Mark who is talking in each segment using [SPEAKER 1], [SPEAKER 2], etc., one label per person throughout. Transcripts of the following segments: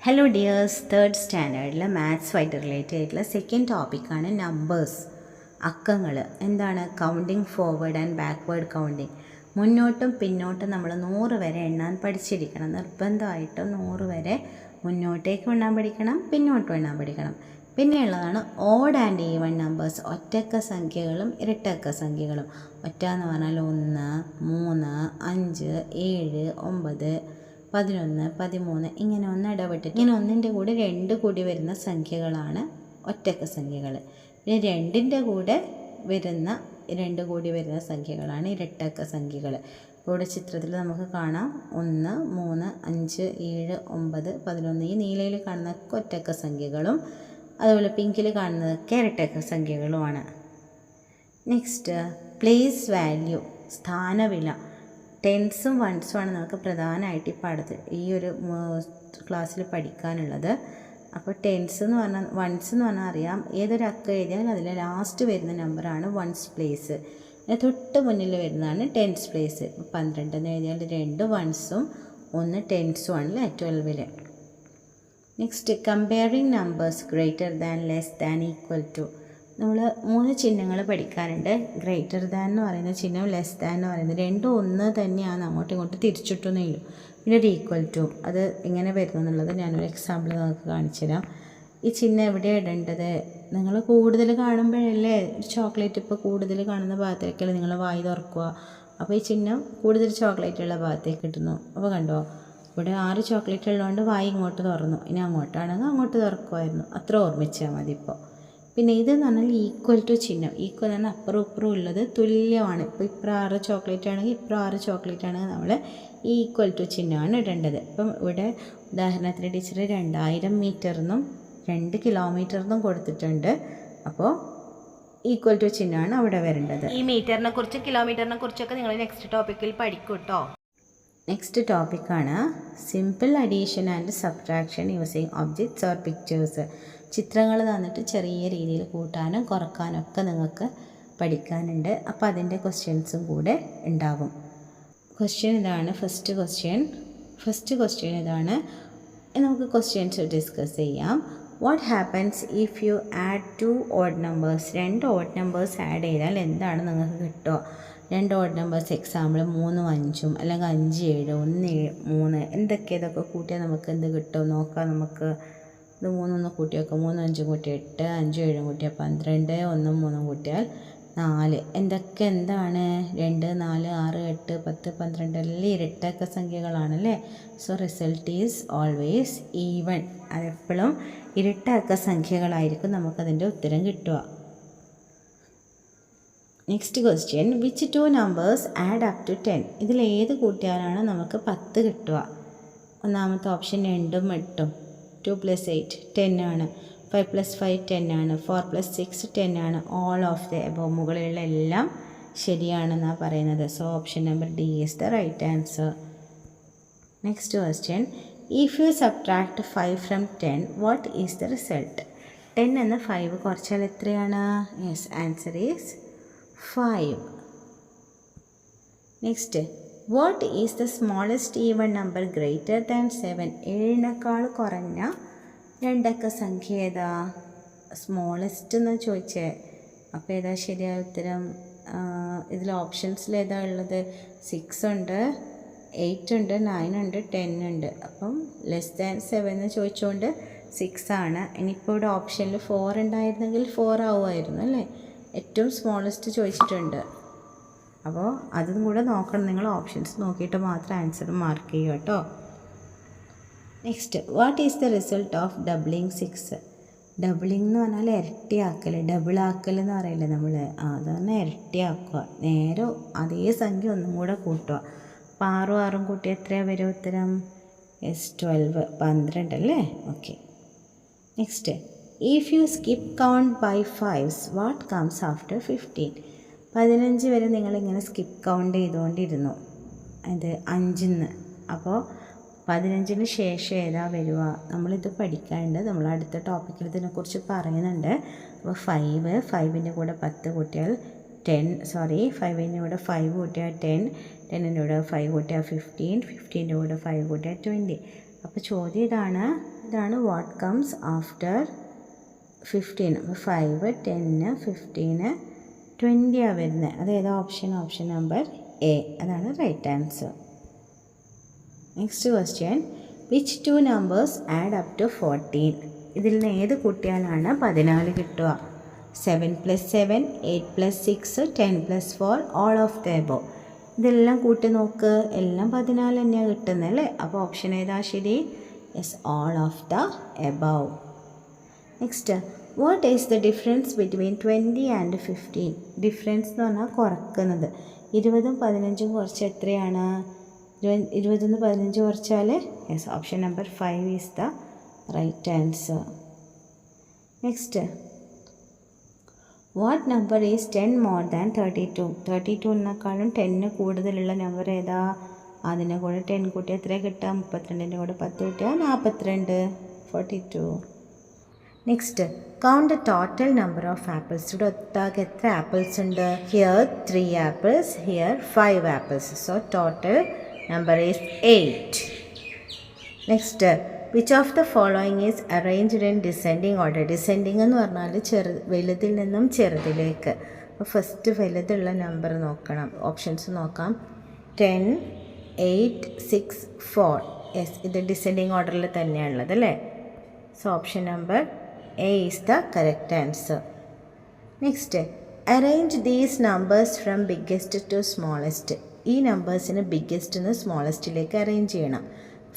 [SPEAKER 1] Hello dears, third സ്റ്റാൻഡേർഡിലെ മാത്സുമായിട്ട് relate ആയിട്ടുള്ള second ടോപ്പിക്കാണ് numbers, അക്കങ്ങൾ. എന്താണ് counting forward and backward counting. മുന്നോട്ടും പിന്നോട്ടും നമ്മൾ 100 വരെ എണ്ണാൻ പഠിച്ചിരിക്കണം. നിർബന്ധമായിട്ടും 100 വരെ മുന്നോട്ടേക്ക് എണ്ണാൻ പഠിക്കണം, പിന്നോട്ടും എണ്ണാൻ പഠിക്കണം. പിന്നെയുള്ളതാണ് ഓഡ് ആൻഡ് ഈവൺ നമ്പേഴ്സ്, ഒറ്റക്ക സംഖ്യകളും ഇരട്ടക്ക സംഖ്യകളും. ഒറ്റ എന്ന് പറഞ്ഞാൽ 1, 3, 5, 7, 9, 11, 13 ഇങ്ങനെ ഇടപെട്ടിട്ട് ഇങ്ങനെ ഒന്നിൻ്റെ കൂടെ 2 കൂടി വരുന്ന സംഖ്യകളാണ് ഒറ്റക്ക സംഖ്യകൾ. പിന്നെ 2ൻ്റെ കൂടെ വരുന്ന 2 കൂടി വരുന്ന സംഖ്യകളാണ് ഇരട്ടക്ക സംഖ്യകൾ. ഇവിടെ ചിത്രത്തിൽ നമുക്ക് കാണാം 1, 3, 5, 7, 9, 11 ഈ നീലയിൽ കാണുന്നതൊക്കെ ഒറ്റക്ക സംഖ്യകളും അതുപോലെ പിങ്കിൽ കാണുന്നതൊക്കെ ഇരട്ടക്ക സംഖ്യകളുമാണ്. നെക്സ്റ്റ് പ്ലേസ് വാല്യൂ, സ്ഥാനവില. ടെൻസും വൺസുമാണ് നമുക്ക് പ്രധാനമായിട്ട് ഈ ഒരു ക്ലാസ്സിൽ പഠിക്കാനുള്ളത്. അപ്പോൾ ടെൻസ് എന്ന് പറഞ്ഞാൽ വൺസ് എന്ന് പറഞ്ഞാൽ അറിയാം, ഏതൊരു അക്ക എഴുതിയാൽ അതിൽ ലാസ്റ്റ് വരുന്ന നമ്പറാണ് വൺസ് പ്ലേസ്. തൊട്ട് മുന്നിൽ വരുന്നതാണ് ടെൻസ് പ്ലേസ്. 12 എന്ന് എഴുതിയാൽ 2 വൺസും 1 ടെൻസും ആണ് 12ൽ. Next comparing numbers greater than, less than, equal to. നമ്മൾ 3 ചിഹ്നങ്ങൾ പഠിക്കാനുണ്ട്. ഗ്രേറ്റർ ദാൻ എന്ന് പറയുന്ന ചിഹ്നം, ലെസ് ദാൻ എന്ന് പറയുന്നത്, രണ്ടും ഒന്ന് തന്നെയാണ്, അങ്ങോട്ടും ഇങ്ങോട്ടും തിരിച്ചിട്ടൊന്നേ ഉള്ളൂ. പിന്നെ ഒരു ഈക്വൽ ടു, അത് എങ്ങനെ വരുന്നു എന്നുള്ളത് ഞാനൊരു എക്സാമ്പിൾ നിങ്ങൾക്ക് കാണിച്ചു തരാം. ഈ ചിഹ്നം എവിടെയാണ് ഇടേണ്ടത്? നിങ്ങൾ കൂടുതൽ കാണുമ്പോഴല്ലേ ചോക്ലേറ്റ് ഇപ്പോൾ കൂടുതൽ കാണുന്ന ഭാഗത്തേക്കല്ലേ നിങ്ങൾ വായി തുറക്കുക. അപ്പോൾ ഈ ചിഹ്നം കൂടുതൽ ചോക്ലേറ്റ് ഉള്ള ഭാഗത്തേക്ക് ഇടുന്നു. അപ്പോൾ കണ്ടോ, ഇവിടെ 6 ചോക്ലേറ്റ് ഉള്ളതുകൊണ്ട് വായി ഇങ്ങോട്ട് തുറന്നു. ഇനി അങ്ങോട്ടാണെങ്കിൽ അങ്ങോട്ട് തുറക്കുമായിരുന്നു. അത്ര ഓർമ്മിച്ചാൽ മതി. ഇപ്പോൾ പിന്നെ ഇതെന്ന് പറഞ്ഞാൽ ഈക്വൽ ടു ചിഹ്നം. ഈക്വൽ എന്ന് പറഞ്ഞാൽ അപ്പുറം ഇപ്പുറം ഉള്ളത് തുല്യമാണ്. ഇപ്പോൾ ഇപ്പുറം 6 ചോക്ലേറ്റ് ആണെങ്കിൽ ഇപ്പുറം 6 ചോക്ലേറ്റ് ആണെങ്കിൽ നമ്മൾ ഈക്വൽ ടു ചിഹ്നമാണ് ഇടേണ്ടത്. ഇപ്പം ഇവിടെ ഉദാഹരണത്തിന് ടീച്ചർ 2000 മീറ്ററിനും 2 കിലോമീറ്ററിനും കൊടുത്തിട്ടുണ്ട്. അപ്പോൾ ഈക്വൽ ടു ചിഹ്നമാണ് അവിടെ വരേണ്ടത്.
[SPEAKER 2] ഈ മീറ്ററിനെ കുറിച്ചും കിലോമീറ്ററിനെ കുറിച്ചൊക്കെ നിങ്ങൾ നെക്സ്റ്റ് ടോപ്പിക്കിൽ പഠിക്കും കേട്ടോ.
[SPEAKER 1] നെക്സ്റ്റ് ടോപ്പിക്കാണ് simple addition and subtraction using objects or pictures. ചിത്രങ്ങൾ തന്നിട്ട് ചെറിയ രീതിയിൽ കൂട്ടാനും കുറക്കാനും ഒക്കെ നിങ്ങൾക്ക് പഠിക്കാനുണ്ട്. അപ്പോൾ അതിൻ്റെ ക്വസ്റ്റ്യൻസും കൂടെ ഉണ്ടാകും. ക്വസ്റ്റ്യൻ ഇതാണ്. ഫസ്റ്റ് ക്വസ്റ്റ്യൻ ഇതാണ്. നമുക്ക് ക്വസ്റ്റ്യൻസ് ഡിസ്കസ് ചെയ്യാം. What happens if you add 2 odd numbers? 2 odd numbers add ചെയ്താൽ എന്താണ് നിങ്ങൾക്ക് കിട്ടുക? 2 ഓഡ് നമ്പേഴ്സ്, എക്സാമ്പിൾ 3, 5 അല്ലെങ്കിൽ 5, 7, 1, 3 ഇതൊക്കെ കൂട്ടിയാൽ നമുക്ക് എന്ത് കിട്ടും നോക്കാം. നമുക്ക് ഇത് 3 1 കൂട്ടി വെക്കാം. 3 5 കൂട്ടി 8, 5 7 കൂട്ടിയാൽ 12, 1 3 കൂട്ടിയാൽ 4. എന്താണ് 2 4 6 8 10 12 എല്ലാം ഇരട്ടക്ക സംഖ്യകളാണല്ലേ. So result is always even. അതെപ്പോഴും ഇരട്ടക്ക സംഖ്യകളായിരിക്കും നമുക്കതിൻ്റെ ഉത്തരം കിട്ടുക. Next question, which 2 numbers add up to 10? ഇതിൽ ഏത് കൂട്ടിയാലാണ് നമുക്ക് 10 കിട്ടുക? ഒന്നാമത്തെ ഓപ്ഷൻ 2ഉം 8ഉം. 2 + 8 10 ആണ്. 5 + 5 10 ആണ്. 4 + 6 10 ആണ്. ഓൾ ഓഫ് ദ എബോവ്, മുകളിലുള്ള എല്ലാം ശരിയാണെന്നാണ് പറയുന്നത്. So option number D is the right answer. Next question, if you subtract 5 from 10 what is the result? 10 എന്ന് 5 കുറച്ചാൽ എത്രയാണ്? Yes, answer is 5. Next, what is the smallest even number greater than 7? 7നേക്കാൾ കുറഞ്ഞ രണ്ടക്ക സംഖ്യ ഏതാ? സ്മോളസ്റ്റ് എന്ന് ചോദിച്ചേ. അപ്പോൾ ഏതാ ശരിയായ ഉത്തരം? ഇതിൽ ഓപ്ഷൻസിൽ ഏതാ ഉള്ളത്? 6 ഉണ്ട്, 8 ഉണ്ട്, 9 ഉണ്ട്, 10 ഉണ്ട്. അപ്പം ലെസ് ദാൻ 7 എന്ന് ചോദിച്ചുകൊണ്ട് 6 ആണ്. ഇനിയിപ്പോൾ ഇവിടെ ഓപ്ഷനിൽ 4 ഉണ്ടായിരുന്നെങ്കിൽ 4 ആവുമായിരുന്നു അല്ലേ. ഏറ്റവും സ്മോളസ്റ്റ് ചോദിച്ചിട്ടുണ്ട്. അപ്പോൾ അതും കൂടെ നോക്കണം. നിങ്ങൾ ഓപ്ഷൻസ് നോക്കിയിട്ട് മാത്രം ആൻസർ മാർക്ക് ചെയ്യുക കേട്ടോ. Next, what is the result of doubling 6? Doubling എന്ന് പറഞ്ഞാൽ ഇരട്ടിയാക്കൽ, ഡബിളാക്കൽ എന്ന് പറയില്ലേ നമ്മൾ. അതാണ് ഇരട്ടിയാക്കുക. നേരെ അതേ സംഖ്യ ഒന്നും കൂടെ കൂട്ടുക. അപ്പോൾ 6 6 കൂട്ടി എത്രയാണ് വരും ഉത്തരം? യെസ്, 12 12 അല്ലേ. Okay. Next, if you skip count by 5s what comes after 15? 15 വരെ നിങ്ങളിങ്ങനെ സ്കിപ്പ് കൗണ്ട് ചെയ്തുകൊണ്ടിരുന്നു. അത് 5-ന്ന്. അപ്പോൾ 15-ന് ശേഷം ഏതാ വരിക? നമ്മളിത് പഠിക്കാനുണ്ട്. നമ്മൾ അടുത്ത ടോപ്പിക്കിൽ ഇതിനെക്കുറിച്ച് പറയുന്നുണ്ട്. അപ്പോൾ 5ൻ്റെ കൂടെ 10 കൂട്ടിയാൽ 5ൻ്റെ കൂടെ 5 കൂട്ടിയാൽ 10, 10ൻ്റെ കൂടെ 5 കൂട്ടിയാൽ 15, 15ൻ്റെ കൂടെ 5 കൂട്ടിയാൽ 20. അപ്പോൾ ചോദ്യം ഇതാണ്, ഇതാണ് വാട്ട് കംസ് ആഫ്റ്റർ 15. 5, 10, 15, 20 വരുന്നത്. അതേതാ ഓപ്ഷൻ നമ്പർ എ. അതാണ് right answer. Next question, which 2 numbers add up to 14? ഇതിൽ നിന്ന് ഏത് കൂട്ടിയാലാണ് 14 കിട്ടുക? 7 + 7, 8 + 6, 10 + 4, all of the above. ഇതെല്ലാം കൂട്ടി നോക്ക്, എല്ലാം 14 തന്നെയാണ് കിട്ടുന്നത് അല്ലേ? അപ്പോൾ ഓപ്ഷൻ ഏതാ ശരി? Yes, all of the above. Next, what is the difference between 20 and 15? Difference എന്ന് പറഞ്ഞാൽ കുറക്കുന്നത്. 20ഉം 15ഉം കുറച്ച് എത്രയാണ്? 20 15 കുറച്ചാൽ yes, option number 5 is the right answer. Next, what number is 10 more than 32? 32നെക്കാളും 10 കൂടുതലുള്ള നമ്പർ ഏതാ? അതിനെ കൂടെ 10 കൂട്ടി എത്ര കിട്ടുക? 32ൻ്റെ കൂടെ 10 കൂട്ടിയാൽ 42, 42. Next, count the total number of apples. ഇവിടെ ഒട്ടാകെ എത്ര ആപ്പിൾസ് ഉണ്ട്? Here 3 apples, here 5 apples. So total number is 8. Next, which of the following is arranged in descending order? Descending എന്ന് പറഞ്ഞാൽ വലുതിൽ നിന്നും ചെറുതിലേക്ക്. അപ്പോൾ ഫസ്റ്റ് വലുതുള്ള നമ്പർ നോക്കണം. ഓപ്ഷൻസ് നോക്കാം. 10, 8, 6, 4. യെസ്, ഇത് ഡിസെൻഡിങ് ഓർഡറിൽ തന്നെയാണുള്ളത് അല്ലേ? So option number A is the correct answer. Next, arrange these numbers from biggest to smallest. ഈ നമ്പേഴ്സിന് ബിഗ്ഗസ്റ്റ് നിന്ന് സ്മോളസ്റ്റിലേക്ക് അറേഞ്ച് ചെയ്യണം.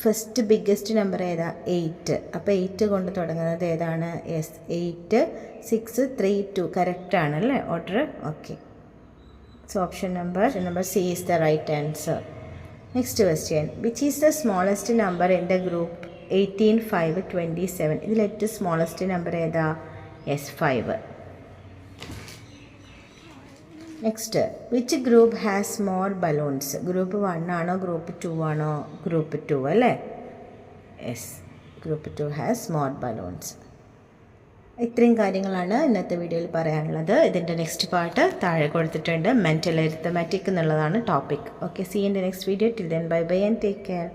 [SPEAKER 1] ഫസ്റ്റ് ബിഗ്ഗസ്റ്റ് നമ്പർ ഏതാ? 8. അപ്പോൾ 8 കൊണ്ട് തുടങ്ങുന്നത് ഏതാണ്? യെസ്, 8, 6, 3, 2. കറക്റ്റാണ് അല്ലേ order? Okay. So option number C is the right answer. Next question, which is the smallest number in the group 18, 5, 27? ഇതിൽ ഏറ്റവും സ്മോളസ്റ്റ് നമ്പർ ഏതാ? Yes, 5. Next, which group has more balloons? Group 1 ആണോ group 2 ആണോ? Group 2 അല്ലേ? Yes, group 2 has more balloons. ഇത്രയും കാര്യങ്ങളാണ് ഇന്നത്തെ വീഡിയോയിൽ പറയാനുള്ളത്. ഇതിൻ്റെ നെക്സ്റ്റ് പാർട്ട് താഴെ കൊടുത്തിട്ടുണ്ട്. മെൻ്റൽ അരിത്തമാറ്റിക് എന്നുള്ളതാണ് topic. Okay, see in the next video. Till then bye bye and take care.